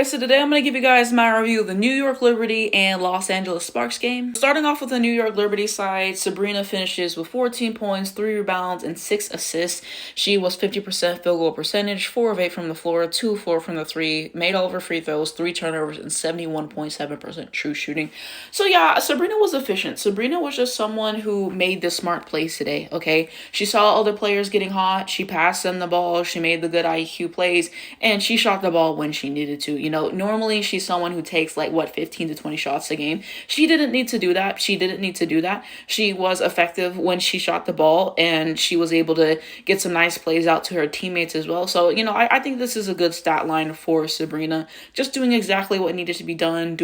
Okay, so today I'm going to give you guys my review of the New York Liberty and Los Angeles Sparks game. Starting off with the New York Liberty side, Sabrina finishes with 14 points, 3 rebounds, and 6 assists. She was 50% field goal percentage, 4 of 8 from the floor, 2 of 4 from the 3, made all of her free throws, 3 turnovers, and 71.7% true shooting. So yeah, Sabrina was efficient. Sabrina was just someone who made the smart plays today, okay? She saw other players getting hot, she passed them the ball, she made the good IQ plays, and she shot the ball when she needed to. Normally she's someone who takes 15 to 20 shots a game. She didn't need to do that. She was effective when she shot the ball, and she was able to get some nice plays out to her teammates as well. So, I think this is a good stat line for Sabrina. Just doing exactly what needed to be done,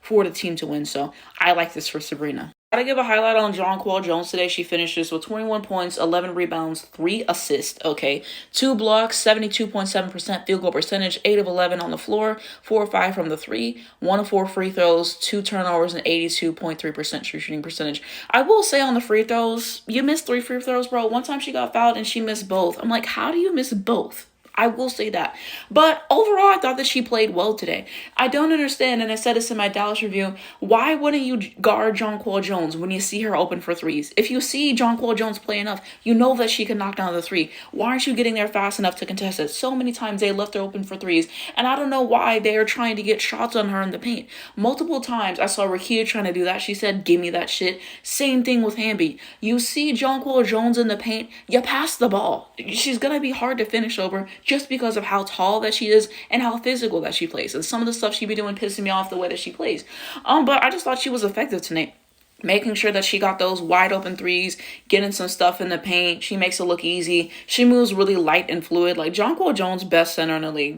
for the team to win. So I like this for Sabrina. Gotta give a highlight on Jonquel Jones today. She finishes with 21 points, 11 rebounds, 3 assists, okay? 2 blocks, 72.7% field goal percentage, 8 of 11 on the floor, 4 of 5 from the 3, 1 of 4 free throws, 2 turnovers, and 82.3% true shooting percentage. I will say on the free throws, you missed 3 free throws, bro. One time she got fouled and she missed both. I'm like, how do you miss both? I will say that. But overall, I thought that she played well today. I don't understand, and I said this in my Dallas review, why wouldn't you guard Jonquel Jones when you see her open for threes? If you see Jonquel Jones play enough, you know that she can knock down the three. Why aren't you getting there fast enough to contest it? So many times they left her open for threes, and I don't know why they are trying to get shots on her in the paint. Multiple times I saw Rakia trying to do that. She said, give me that shit. Same thing with Hamby. You see Jonquel Jones in the paint, you pass the ball. She's going to be hard to finish over, just because of how tall that she is and how physical that she plays. And some of the stuff she be doing pissing me off the way that she plays. But I just thought she was effective tonight. Making sure that she got those wide open threes, getting some stuff in the paint. She makes it look easy. She moves really light and fluid. Jonquel Jones, best center in the league.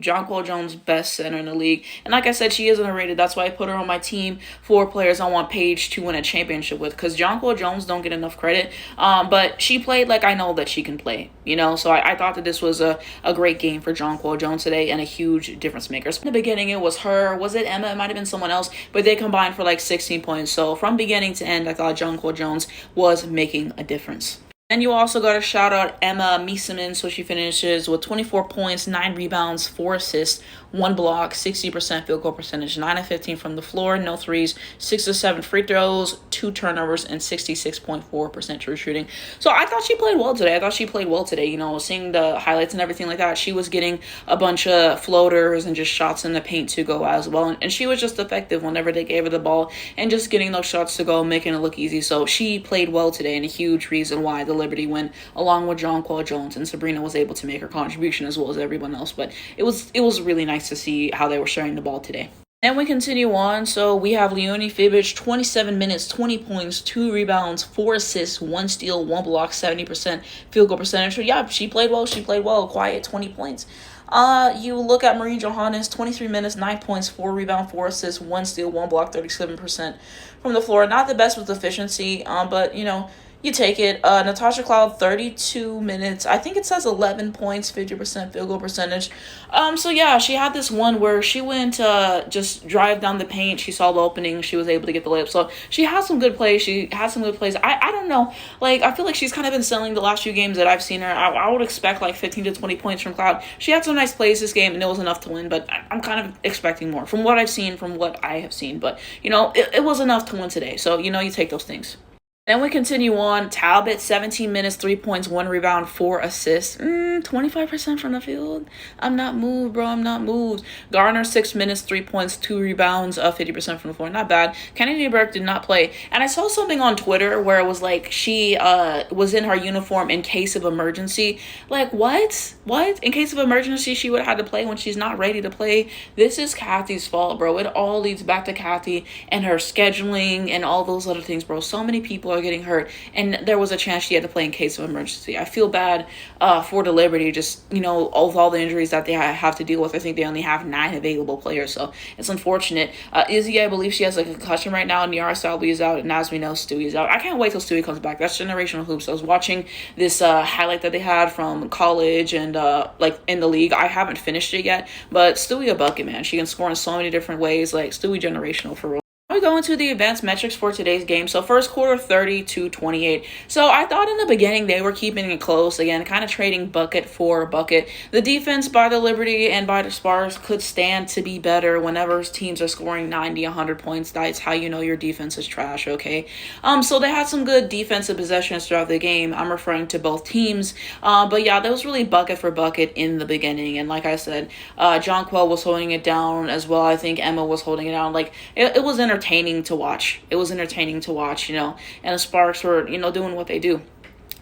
And like I said, she is underrated. That's why I put her on my team for players I want Paige to win a championship with. Because Jonquel Jones don't get enough credit. But she played like I know that she can play. So I thought that this was a great game for Jonquel Jones today and a huge difference maker. In the beginning, it was her. Was it Emma? It might have been someone else. But they combined for 16 points. So from beginning to end, I thought Jonquel Jones was making a difference. And you also got to shout out Emma Meeseman. So she finishes with 24 points, 9 rebounds, 4 assists, 1 block, 60% field goal percentage, 9 of 15 from the floor, no threes, 6 of 7 free throws, 2 turnovers, and 66.4% true shooting. So I thought she played well today. Seeing the highlights and everything like that, she was getting a bunch of floaters and just shots in the paint to go as well. And she was just effective whenever they gave her the ball and just getting those shots to go, making it look easy. So she played well today, and a huge reason why the Liberty win, along with Jonquel Jones, and Sabrina was able to make her contribution as well as everyone else. But it was really nice to see how they were sharing the ball today. And we continue on. So we have Leonie Fibic, 27 minutes, 20 points, 2 rebounds, 4 assists, 1 steal, 1 block, 70% field goal percentage. So yeah, she played well, quiet 20 points. You look at Marie Johannes, 23 minutes, 9 points, 4 rebounds, 4 assists, 1 steal, 1 block, 37% from the floor. Not the best with efficiency, but you take it. Natasha Cloud, 32 minutes. I think it says 11 points, 50% field goal percentage. So yeah, she had this one where she went just drive down the paint. She saw the opening. She was able to get the layup. So she has some good plays. I don't know. I feel like she's kind of been selling the last few games that I've seen her. I would expect 15 to 20 points from Cloud. She had some nice plays this game, and it was enough to win. But I'm kind of expecting more from what I've seen, from what I have seen. But, it was enough to win today. So, you take those things. Then we continue on. Talbot, 17 minutes, 3 points, 1 rebound, 4 assists. 25% from the field. I'm not moved, bro. I'm not moved. Garner, 6 minutes, 3 points, 2 rebounds, 50% from the floor. Not bad. Kennedy Burke did not play. And I saw something on Twitter where it was she was in her uniform in case of emergency. What? In case of emergency, she would have had to play when she's not ready to play. This is Kathy's fault, bro. It all leads back to Kathy and her scheduling and all those other things, bro. So many people are getting hurt, and there was a chance she had to play in case of emergency. I feel bad for the Liberty, just with all the injuries that they have to deal with. I think they only have 9 available players, so it's unfortunate. Izzy, I believe she has a concussion right now. Niara Salby is out, and as we know, Stewie is out. I can't wait till Stewie comes back. That's generational hoops. I was watching this highlight that they had from college and in the league. I haven't finished it yet, but Stewie a bucket, man. She can score in so many different ways. Stewie generational for real. we go into the advanced metrics for today's game. So first quarter, 30-28. So I thought in the beginning they were keeping it close. Again, kind of trading bucket for bucket. The defense by the Liberty and by the Sparks could stand to be better whenever teams are scoring 90, 100 points. That's how you know your defense is trash, okay? So they had some good defensive possessions throughout the game. I'm referring to both teams. But yeah, that was really bucket for bucket in the beginning. And like I said, Jonquel was holding it down as well. I think Emma was holding it down. Like, it was entertaining to watch. It was entertaining to watch, and the Sparks were, doing what they do.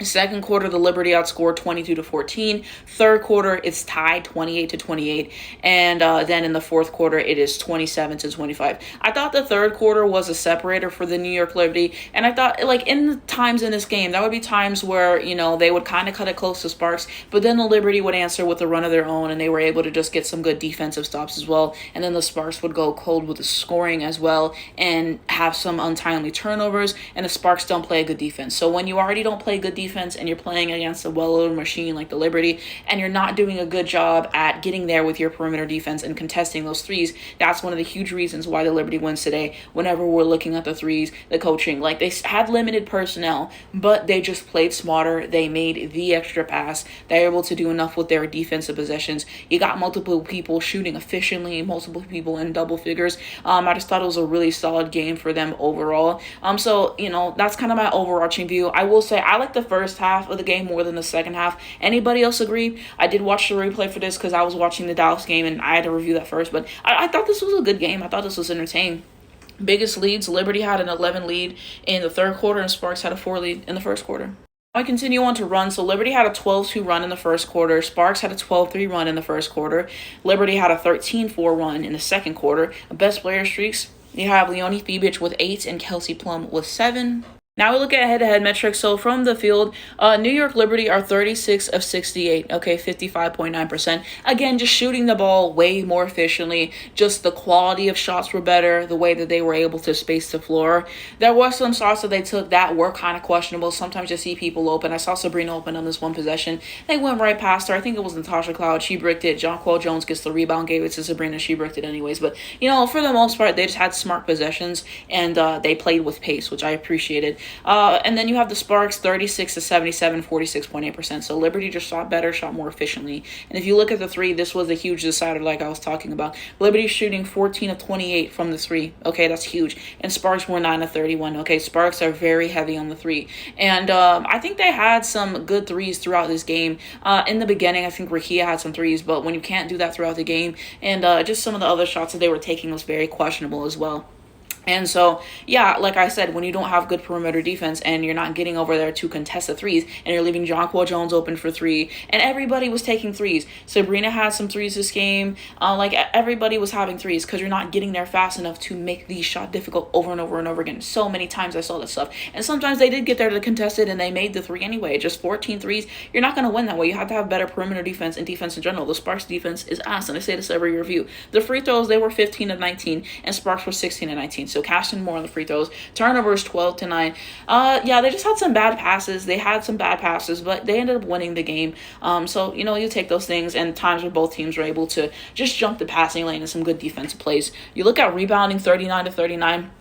Second quarter, the Liberty outscored 22-14. Third quarter, it's tied 28-28. And then in the fourth quarter, it is 27-25. I thought the third quarter was a separator for the New York Liberty. And I thought, like, in the times in this game, that would be times where, they would kind of cut it close to Sparks. But then the Liberty would answer with a run of their own, and they were able to just get some good defensive stops as well. And then the Sparks would go cold with the scoring as well and have some untimely turnovers. And the Sparks don't play a good defense. So when you already don't play good defense, and you're playing against a well-oiled machine like the Liberty, and you're not doing a good job at getting there with your perimeter defense and contesting those threes, that's one of the huge reasons why the Liberty wins today. Whenever we're looking at the threes, the coaching, like, they had limited personnel, but they just played smarter. They made the extra pass. They're able to do enough with their defensive possessions. You got multiple people shooting efficiently, multiple people in double figures. I just thought it was a really solid game for them overall. So that's kind of my overarching view. I will say I like the first half of the game more than the second half. Anybody else agree? I did watch the replay for this because I was watching the Dallas game and I had to review that first, but I thought this was a good game. I thought this was entertaining. Biggest leads, Liberty had an 11 lead in the third quarter and Sparks had a 4 lead in the first quarter. I continue on to run. So Liberty had a 12-2 run in the first quarter. Sparks had a 12-3 run in the first quarter. Liberty had a 13-4 run in the second quarter. Best player streaks, you have Leonie Fibich with 8 and Kelsey Plum with 7. Now we look at head-to-head metrics. So from the field, New York Liberty are 36 of 68, okay, 55.9%. Again, just shooting the ball way more efficiently. Just the quality of shots were better, the way that they were able to space the floor. There were some shots that they took that were kind of questionable. Sometimes you see people open. I saw Sabrina open on this one possession. They went right past her. I think it was Natasha Cloud. She bricked it. Jonquel Jones gets the rebound, gave it to Sabrina. She bricked it anyways. But, for the most part, they just had smart possessions, and they played with pace, which I appreciated. And then you have the Sparks 36 to 77, 46.8%. So Liberty just shot better, shot more efficiently. And if you look at the three, this was a huge decider like I was talking about. Liberty shooting 14 of 28 from the three. Okay, that's huge. And Sparks were 9 of 31. Okay, Sparks are very heavy on the three. And I think they had some good threes throughout this game. In the beginning, I think Rakia had some threes, but when you can't do that throughout the game, and just some of the other shots that they were taking was very questionable as well. And so, yeah, like I said, when you don't have good perimeter defense and you're not getting over there to contest the threes and you're leaving Jonquel Jones open for 3 and everybody was taking threes. Sabrina had some threes this game. Everybody was having threes because you're not getting there fast enough to make these shots difficult over and over and over again. So many times I saw this stuff. And sometimes they did get there to contest it and they made the 3 anyway. Just 14 threes. You're not going to win that way. You have to have better perimeter defense and defense in general. The Sparks defense is ass, and I say this every review. The free throws, they were 15 of 19 and Sparks were 16 of 19. So cashing more on the free throws. Turnovers 12 to 9. They just had some bad passes. They had some bad passes, but they ended up winning the game. So you take those things, and times where both teams were able to just jump the passing lane and some good defensive plays. You look at rebounding 39 to 39.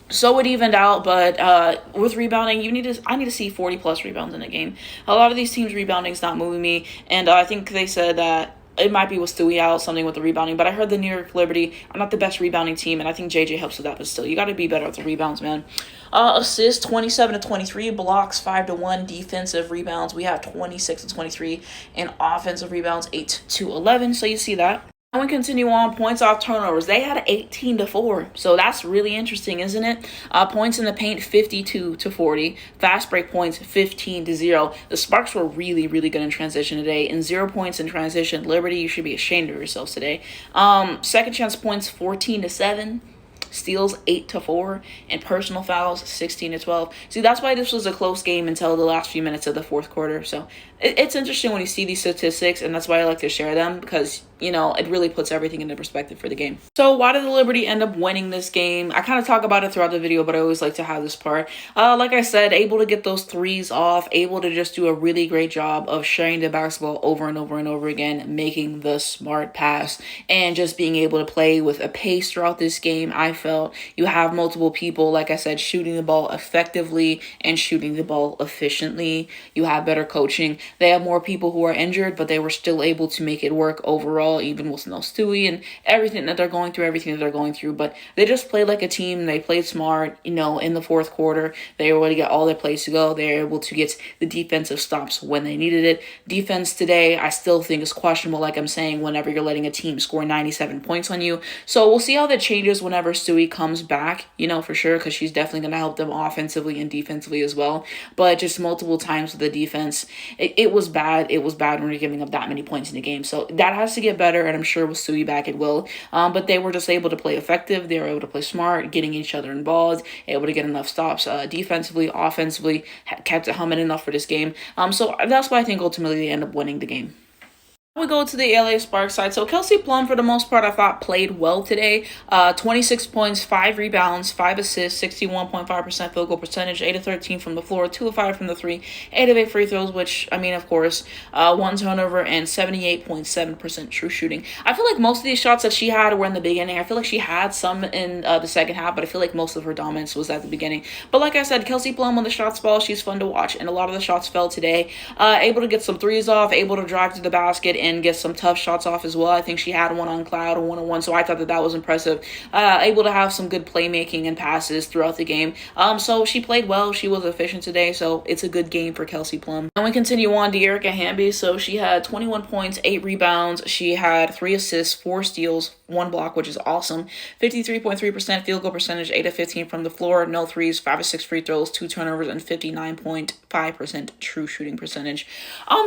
So it evened out, but with rebounding, I need to see 40 plus rebounds in a game. A lot of these teams rebounding is not moving me, and I think they said that it might be with Stewie out, something with the rebounding, but I heard the New York Liberty are not the best rebounding team, and I think JJ helps with that, but still, you got to be better with the rebounds, man. Assists 27 to 23, blocks 5 to 1, defensive rebounds we have 26 to 23, and offensive rebounds 8 to 11. So you see that. And we continue on. Points off turnovers. They had 18 to 4. So that's really interesting, isn't it? Points in the paint 52 to 40. Fast break points 15 to 0. The Sparks were really, really good in transition today. And 0 points in transition. Liberty, you should be ashamed of yourselves today. Second chance points 14 to 7. Steals 8 to 4, and personal fouls 16 to 12. See, that's why this was a close game until the last few minutes of the fourth quarter. So it's interesting when you see these statistics, and that's why I like to share them, because it really puts everything into perspective for the game. So why did the Liberty end up winning this game? I kind of talk about it throughout the video, but I always like to have this part. Like I said, able to get those threes off, able to just do a really great job of sharing the basketball over and over and over again, making the smart pass, and just being able to play with a pace throughout this game. I felt you have multiple people, like I said, shooting the ball effectively and shooting the ball efficiently. You have better coaching. They have more people who are injured, but they were still able to make it work overall, even with no Stewie and everything that they're going through. But they just played like a team. They played smart, in the fourth quarter. They were able to get all their plays to go. They were able to get the defensive stops when they needed it. Defense today, I still think is questionable, like I'm saying, whenever you're letting a team score 97 points on you. So we'll see how that changes whenever Stewie comes back, for sure, because she's definitely going to help them offensively and defensively as well. But just multiple times with the defense, it was bad. It was bad when you're giving up that many points in the game. So that has to get better, and I'm sure with Stewie back it will. But they were just able to play effective. They were able to play smart, getting each other involved, able to get enough stops defensively, offensively, kept it humming enough for this game. So that's why I think ultimately they end up winning the game. We go to the LA Sparks side. So Kelsey Plum, for the most part, I thought played well today. 26 points, 5 rebounds, 5 assists, 61.5% field goal percentage, 8 of 13 from the floor, 2 of 5 from the 3, 8 of 8 free throws, which, of course, 1 turnover, and 78.7% true shooting. I feel like most of these shots that she had were in the beginning. I feel like she had some in the second half, but I feel like most of her dominance was at the beginning. But like I said, Kelsey Plum on the shots ball, she's fun to watch, and a lot of the shots fell today. Able to get some threes off, able to drive to the basket, and get some tough shots off as well. I think she had one on Cloud, a one-on-one, so I thought that was impressive. Able to have some good playmaking and passes throughout the game. So she played well. She was efficient today, so it's a good game for Kelsey Plum. And we continue on to Erica Hamby. So she had 21 points, 8 rebounds. She had 3 assists, 4 steals, 1 block, which is awesome. 53.3% field goal percentage, 8 of 15 from the floor, no threes, 5 of 6 free throws, 2 turnovers, and 59.5% true shooting percentage.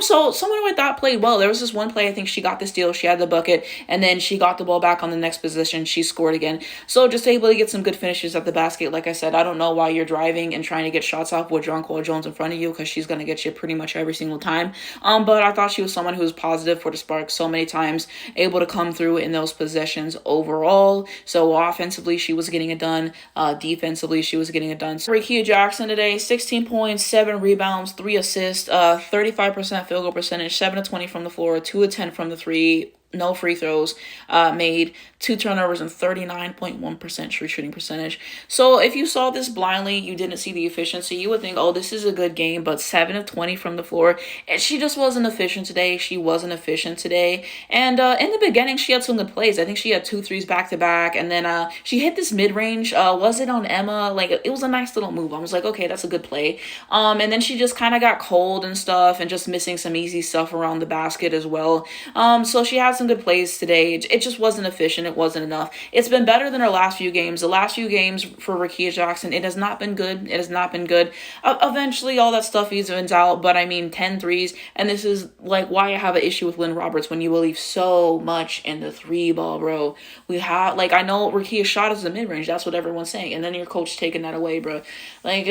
So someone like that played well. There was this one play, I think she got the steal, she had the bucket, and then she got the ball back on the next possession. She scored again. So just able to get some good finishes at the basket. Like I said, I don't know why you're driving and trying to get shots off with Jonquel Jones in front of you, because she's going to get you pretty much every single time. But I thought she was someone who was positive for the Sparks so many times, able to come through in those possessions overall. So offensively, she was getting it done. Defensively, she was getting it done. So Rickea Jackson today, 16 points, 7 rebounds, 3 assists, 35% field goal percentage, 7 of 20 from the floor, 2 of 10 from the 3, no free throws made, 2 turnovers, and 39.1% true shooting percentage. So if you saw this blindly, you didn't see the efficiency, you would think, oh, this is a good game, but 7 of 20 from the floor. And she just wasn't efficient today. And in the beginning, she had some good plays. I think she had 2 threes back to back, and then she hit this mid-range. Was it on Emma? Like, it was a nice little move. I was like, okay, that's a good play. And then she just kind of got cold and stuff, and just missing some easy stuff around the basket as well. So she had some good plays today. It just wasn't efficient. It wasn't enough. It's been better than her last few games. The last few games for Rickea Jackson, it has not been good. Eventually, all that stuff evens out, but 10 threes, and this is like why I have an issue with Lynn Roberts, when you believe so much in the 3 ball, bro. I know Rickea shot as the mid-range. That's what everyone's saying, and then your coach taking that away, bro. Like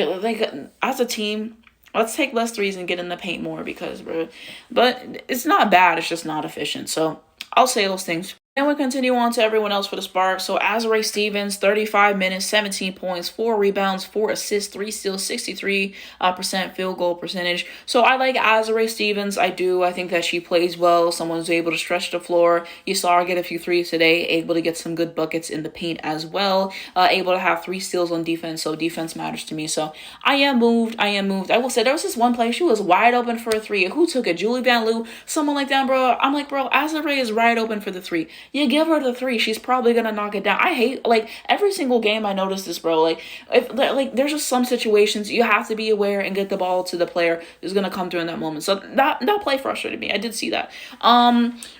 as a team, let's take less threes and get in the paint more, but it's not bad. It's just not efficient. So I'll say those things. Then we continue on to everyone else for the Sparks. So Azurá Stevens, 35 minutes, 17 points, 4 rebounds, 4 assists, 3 steals, 63% field goal percentage. So I like Azurá Stevens. I do. I think that she plays well. Someone who's able to stretch the floor. You saw her get a few threes today, able to get some good buckets in the paint as well. Able to have 3 steals on defense. So defense matters to me. So I am moved. I will say there was this one play. She was wide open for a 3. Who took it? Julie Van Loo? Someone like that, bro. I'm like, bro, Azurá is wide open for the 3. You give her the 3, she's probably gonna knock it down. I hate, every single game I notice this, bro. There's just some situations you have to be aware and get the ball to the player who's gonna come through in that moment. So that play frustrated me. I did see that.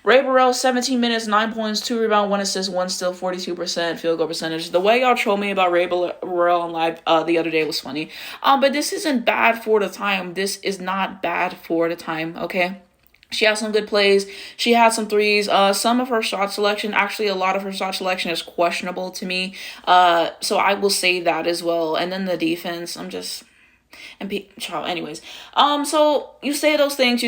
Rae Burrell, 17 minutes, 9 points, 2 rebounds, 1 assist, 1 steal, 42% field goal percentage. The way y'all trolled me about Rae Burrell on live the other day was funny. But this isn't bad for the time. This is not bad for the time, okay? She has some good plays. She had some threes. Some of her shot selection, actually a lot of her shot selection is questionable to me. So I will say that as well. And then the defense, And child, anyways, so you say those things,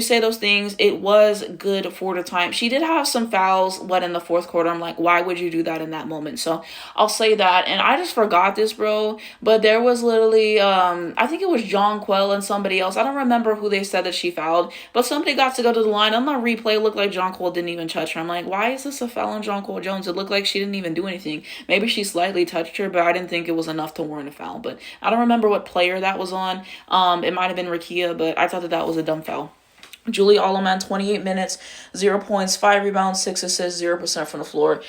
It was good for the time. She did have some fouls, what in the fourth quarter. I'm like, why would you do that in that moment? So I'll say that. And I just forgot this, bro. But there was literally, I think it was John Quell and somebody else. I don't remember who they said that she fouled, but somebody got to go to the line. On the replay, it looked like John Quell didn't even touch her. I'm like, why is this a foul on John Quell Jones? It looked like she didn't even do anything. Maybe she slightly touched her, but I didn't think it was enough to warrant a foul. But I don't remember what player that was on. It might have been Rakia, but I thought that was a dumb foul. Julie Alleman, 28 minutes, 0 points, 5 rebounds, 6 assists, 0% from the floor.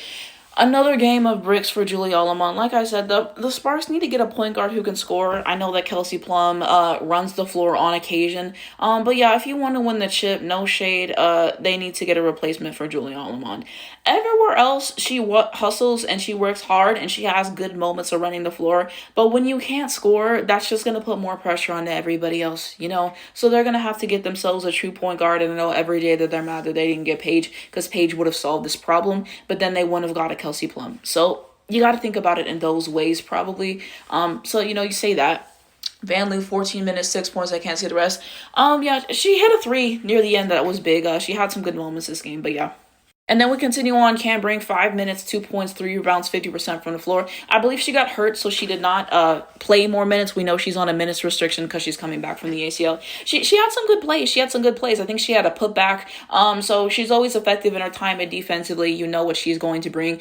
Another game of bricks for Julie Alleman. Like I said, the Sparks need to get a point guard who can score. I know that Kelsey Plum runs the floor on occasion. But yeah, if you want to win the chip, no shade, they need to get a replacement for Julie Alleman. Everywhere else, she hustles and she works hard and she has good moments of running the floor. But when you can't score, that's just going to put more pressure on everybody else, So they're going to have to get themselves a true point guard. And I know every day that they're mad that they didn't get Paige, because Paige would have solved this problem. But then they wouldn't have got a Kelsey Plum. So you got to think about it in those ways, probably. So, you say that. Van Loo, 14 minutes, 6 points. I can't see the rest. Yeah, she hit a 3 near the end that was big. She had some good moments this game, but yeah. And then we continue on. Cam Brink, 5 minutes, 2 points, 3 rebounds, 50% from the floor. I believe she got hurt, so she did not play more minutes. We know she's on a minutes restriction because she's coming back from the ACL. She had some good plays. I think she had a putback. So she's always effective in her time and defensively. You know what she's going to bring.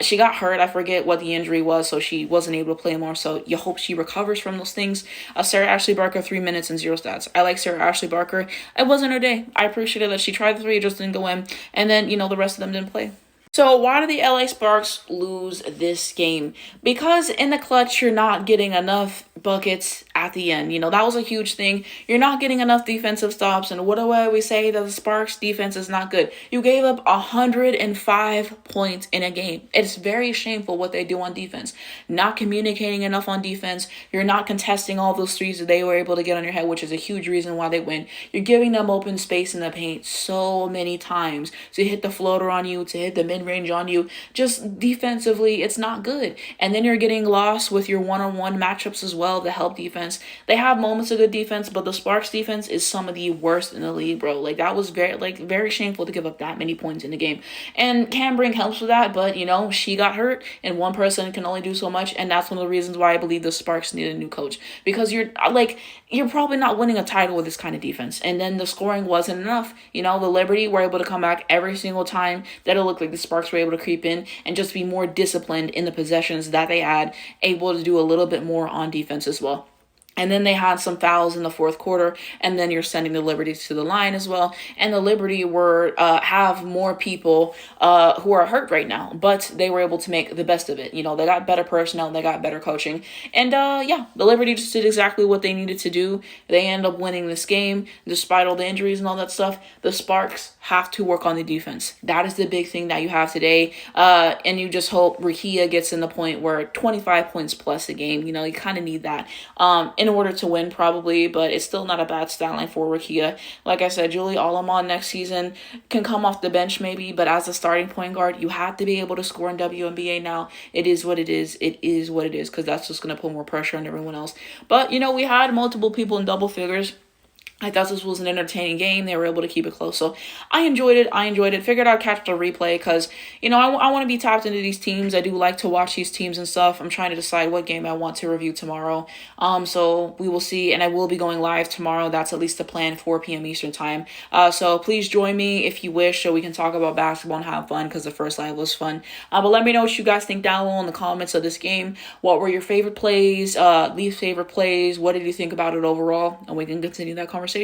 She got hurt. I forget what the injury was, so she wasn't able to play more. So you hope she recovers from those things. Sarah Ashley Barker, 3 minutes and 0 stats. I like Sarah Ashley Barker. It wasn't her day. I appreciated that she tried the 3, it just didn't go in. And then, the rest of them didn't play. So why do the LA Sparks lose this game? Because in the clutch, you're not getting enough buckets at the end. That was a huge thing. You're not getting enough defensive stops. And what do I always say? That the Sparks defense is not good. You gave up 105 points in a game. It's very shameful what they do on defense. Not communicating enough on defense. You're not contesting all those threes that they were able to get on your head, which is a huge reason why they win. You're giving them open space in the paint so many times to hit the floater on you, to hit the mid-range on you. Just defensively, it's not good. And then you're getting lost with your one-on-one matchups as well, the help defense. They have moments of good defense, but the Sparks defense is some of the worst in the league, bro. Like, that was very shameful to give up that many points in the game. And Cam Brink helps with that, but, she got hurt, and one person can only do so much, and that's one of the reasons why I believe the Sparks need a new coach. Because you're probably not winning a title with this kind of defense. And then the scoring wasn't enough. The Liberty were able to come back every single time that it looked like the Sparks were able to creep in and just be more disciplined in the possessions that they had, able to do a little bit more on defense as well. And then they had some fouls in the fourth quarter, and then you're sending the Liberty to the line as well. And the Liberty have more people who are hurt right now, but they were able to make the best of it. They got better personnel, they got better coaching, and the Liberty just did exactly what they needed to do. They end up winning this game despite all the injuries and all that stuff. The Sparks have to work on the defense. That is the big thing that you have today, and you just hope Rakia gets in the point where 25 points plus a game. You kind of need that. In order to win, probably, but it's still not a bad stat line for Rakia. Like I said, Julie Alleman next season can come off the bench maybe, but as a starting point guard, you have to be able to score in WNBA now. It is what it is. It is what it is, because that's just going to put more pressure on everyone else. But, we had multiple people in double figures. I thought this was an entertaining game. They were able to keep it close. So I enjoyed it. Figured I'd catch the replay because, I want to be tapped into these teams. I do like to watch these teams and stuff. I'm trying to decide what game I want to review tomorrow. So we will see. And I will be going live tomorrow. That's at least the plan, 4 p.m. Eastern time. So please join me if you wish so we can talk about basketball and have fun, because the first live was fun. But let me know what you guys think down below in the comments of this game. What were your favorite plays, least favorite plays? What did you think about it overall? And we can continue that conversation.